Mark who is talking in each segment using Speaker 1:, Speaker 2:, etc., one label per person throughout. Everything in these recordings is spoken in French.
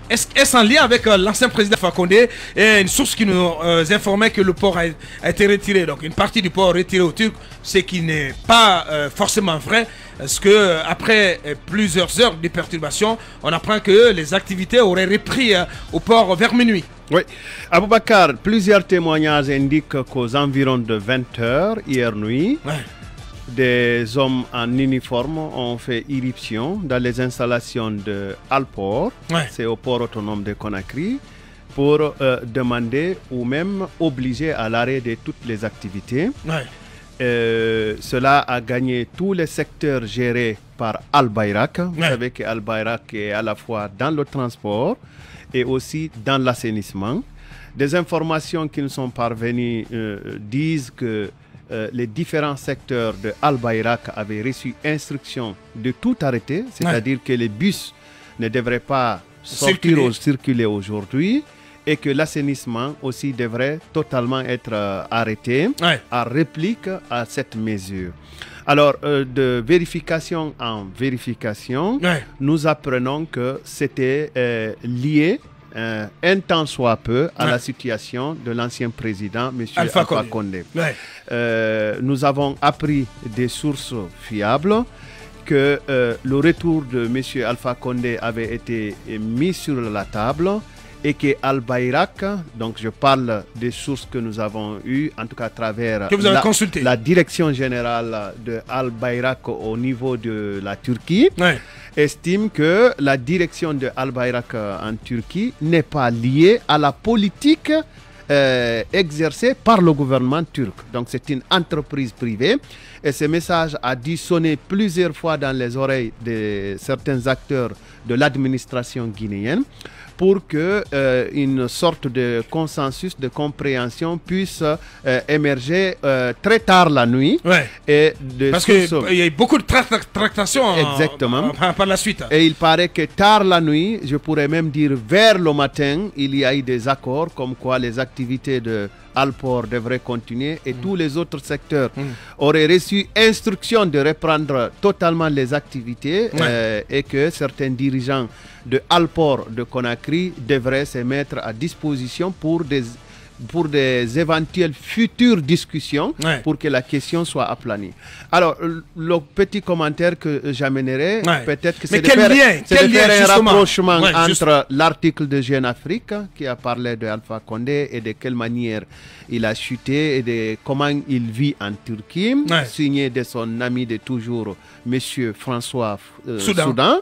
Speaker 1: Est-ce en lien avec l'ancien président Fakonde et une source qui nous informait que le port a été retiré, donc une partie du port retiré aux Turcs, ce qui n'est pas forcément vrai, parce que après plusieurs heures de perturbation, on apprend que les activités auraient repris au port vers minuit.
Speaker 2: Oui, Aboubakar, plusieurs témoignages indiquent qu'aux environs de 20 h hier nuit, des hommes en uniforme ont fait irruption dans les installations de Alport, c'est au port autonome de Conakry, pour demander ou même obliger à l'arrêt de toutes les activités. Cela a gagné tous les secteurs gérés par Al-Bayrak. Vous savez que Al-Bayrak est à la fois dans le transport et aussi dans l'assainissement. Des informations qui nous sont parvenues disent que les différents secteurs de Al-Bayrak avaient reçu instruction de tout arrêter, c'est-à-dire que les bus ne devraient pas sortir ou circuler aujourd'hui et que l'assainissement aussi devrait totalement être arrêté en réplique à cette mesure. Alors, de vérification en vérification, nous apprenons que c'était lié un tant soit peu à la situation de l'ancien président, M. Alpha Condé. Nous avons appris des sources fiables que le retour de M. Alpha Condé avait été mis sur la table et que Al-Bayrak, donc je parle des sources que nous avons eues, en tout cas à travers la direction générale de Al-Bayrak au niveau de la Turquie, estime que la direction de Al-Bayrak en Turquie n'est pas liée à la politique exercée par le gouvernement turc. Donc c'est une entreprise privée et ce message a dû sonner plusieurs fois dans les oreilles de certains acteurs de l'administration guinéenne pour que une sorte de consensus, de compréhension puisse émerger très tard la nuit.
Speaker 1: Parce qu'il y a eu beaucoup de tractations par la suite.
Speaker 2: Et il paraît que tard la nuit, je pourrais même dire vers le matin, il y a eu des accords comme quoi les activités de Alport devraient continuer et tous les autres secteurs auraient reçu instruction de reprendre totalement les activités et que certains dirigeants de Alport de Conakry devraient se mettre à disposition pour des éventuelles futures discussions pour que la question soit aplanie. Alors, le petit commentaire que j'amènerai, peut-être que c'est de faire un rapprochement entre l'article de Jeune Afrique qui a parlé de Alpha Condé et de quelle manière il a chuté et de comment il vit en Turquie, signé de son ami de toujours, M. François Soudan.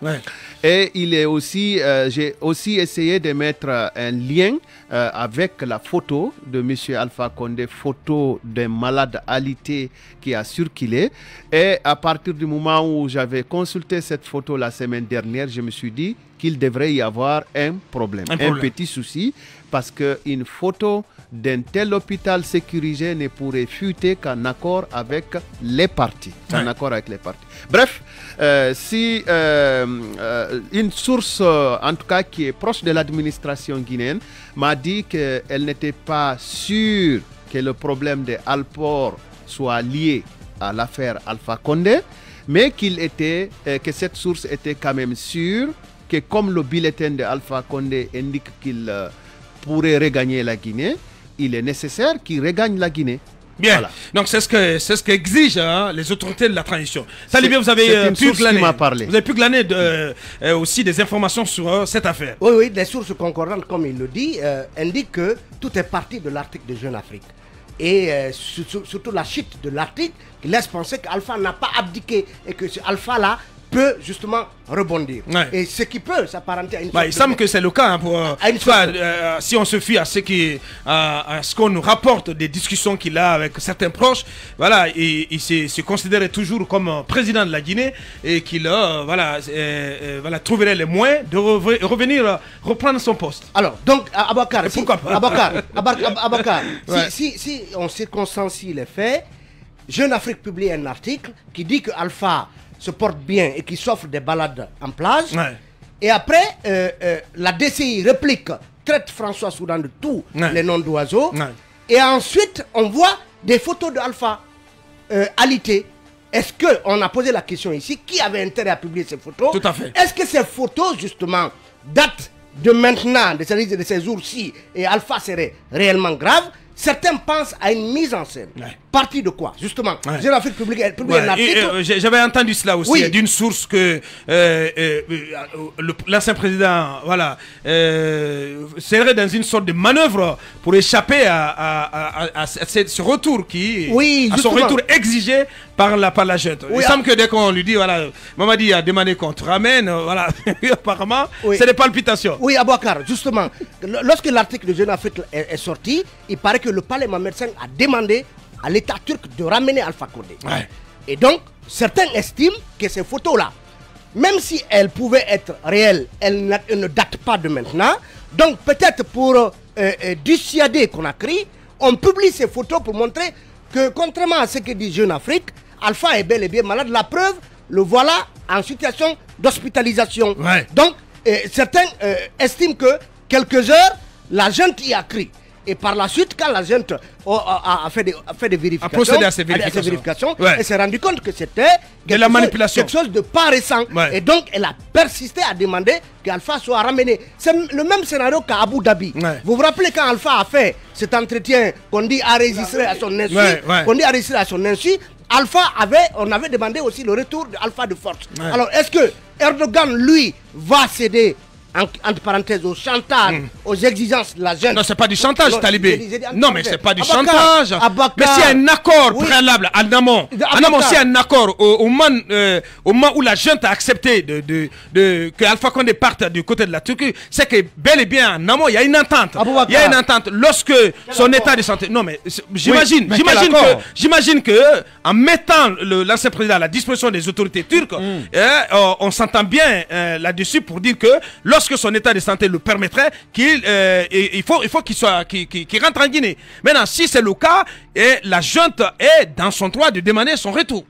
Speaker 2: Et il est aussi, j'ai aussi essayé de mettre un lien avec la photo de M. Alpha Condé, photo d'un malade alité qui a circulé. Et à partir du moment où j'avais consulté cette photo la semaine dernière, je me suis dit qu'il devrait y avoir un problème, un petit souci, parce qu'une photo d'un tel hôpital sécurisé ne pourrait fuiter qu'en accord avec les partis. Bref, si une source, en tout cas qui est proche de l'administration guinéenne, m'a dit qu'elle n'était pas sûre que le problème de Alport soit lié à l'affaire Alpha Condé, mais que cette source était quand même sûre que comme le bulletin de Alpha Condé indique qu'il pourrait regagner la Guinée, il est nécessaire qu'il regagne la Guinée.
Speaker 1: Bien, donc c'est ce qu'exigent les autorités de la transition. Talibé, vous avez pu glaner aussi des informations sur cette affaire.
Speaker 3: Oui, des sources concordantes, comme il le dit, indiquent que tout est parti de l'article de Jeune Afrique. Et surtout la chute de l'article qui laisse penser qu'Alpha n'a pas abdiqué et que ce Alpha-là peut justement rebondir. Et ce qui peut s'apparenter à une
Speaker 1: il semble que c'est le cas. Si on se fie à ce qu'on nous rapporte des discussions qu'il a avec certains proches, voilà, il se considérait toujours comme président de la Guinée et qu'il trouverait les moyens de reprendre son poste.
Speaker 3: Alors, donc, Aboubakar, si on circonstancie les faits, Jeune Afrique publie un article qui dit que Alpha se porte bien et qui s'offre des balades en plage. Et après, la DCI réplique, traite François Soudan de tous les noms d'oiseaux. Et ensuite, on voit des photos d'Alpha alité. Est-ce qu'on a posé la question ici, qui avait intérêt à publier ces photos?
Speaker 1: Tout à fait.
Speaker 3: Est-ce que ces photos, justement, datent de maintenant, de ces jours-ci, et Alpha serait réellement grave, certains pensent à une mise en scène. Partie de quoi, justement? Jeune Afrique publique un article.
Speaker 1: J'avais entendu cela aussi, d'une source que l'ancien président serait dans une sorte de manœuvre pour échapper à ce retour à son retour exigé par la junte. Il semble que dès qu'on lui dit, voilà, Mamadi a demandé qu'on te ramène, voilà, apparemment, c'est des palpitations.
Speaker 3: Oui, Abouakar, justement, lorsque l'article de Jeune Afrique est sorti, il paraît que le Palais Mohamed V a demandé à l'État turc de ramener Alpha Condé. Et donc, certains estiment que ces photos-là, même si elles pouvaient être réelles, elles ne datent pas de maintenant. Donc, peut-être pour dissuader Conakry, on publie ces photos pour montrer que, contrairement à ce que dit Jeune Afrique, Alpha est bel et bien malade. La preuve, le voilà en situation d'hospitalisation. Donc, certains estiment que quelques heures, la junte y a crié. Et par la suite, quand la junte a fait des vérifications,
Speaker 1: a procédé à ces vérifications,
Speaker 3: elle s'est rendue compte que c'était quelque chose de pas récent. Et donc, elle a persisté à demander qu'Alpha soit ramené. C'est le même scénario qu'à Abu Dhabi. Vous vous rappelez quand Alpha a fait cet entretien qu'on dit enregistré à son insu, on avait demandé aussi le retour d'Alpha de force. Alors, est-ce que Erdogan, lui, va céder entre parenthèses au chantage, aux exigences de la jeune?
Speaker 1: Non, c'est pas du chantage, Talibé. Non, mais c'est pas du chantage. Mais s'il y a un accord préalable en amont, s'il y a un accord au moment où la junte a accepté que Alpha Condé parte du côté de la Turquie, c'est que bel et bien en amont, il y a une entente. Il y a une entente. Lorsque son état de santé. Non, mais j'imagine que en mettant l'ancien président à la disposition des autorités turques, on s'entend bien là-dessus pour dire que lorsque son état de santé le permettrait, il faut qu'il rentre en Guinée. Maintenant, si c'est le cas, la junte est dans son droit de demander son retour.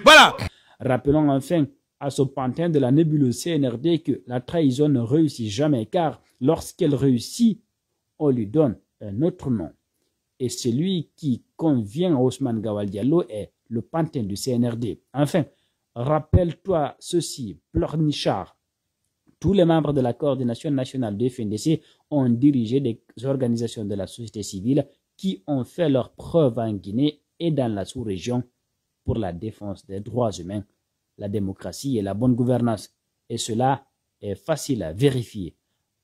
Speaker 1: Voilà.
Speaker 4: Rappelons enfin à ce pantin de la nébuleuse CNRD que la trahison ne réussit jamais, car lorsqu'elle réussit, on lui donne un autre nom. Et celui qui convient à Ousmane Gawal Diallo est le pantin du CNRD. Enfin, rappelle-toi ceci, Pleurnichard. Tous les membres de la coordination nationale de FNDC ont dirigé des organisations de la société civile qui ont fait leurs preuves en Guinée et dans la sous-région pour la défense des droits humains, la démocratie et la bonne gouvernance. Et cela est facile à vérifier.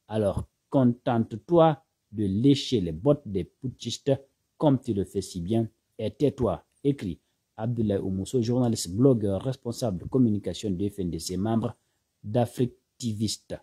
Speaker 4: Alors, contente-toi de lécher les bottes des putschistes comme tu le fais si bien et tais-toi, écrit Abdoulaye Oumousso, journaliste, blogueur, responsable de communication de FNDC, membre d'Afrique activiste.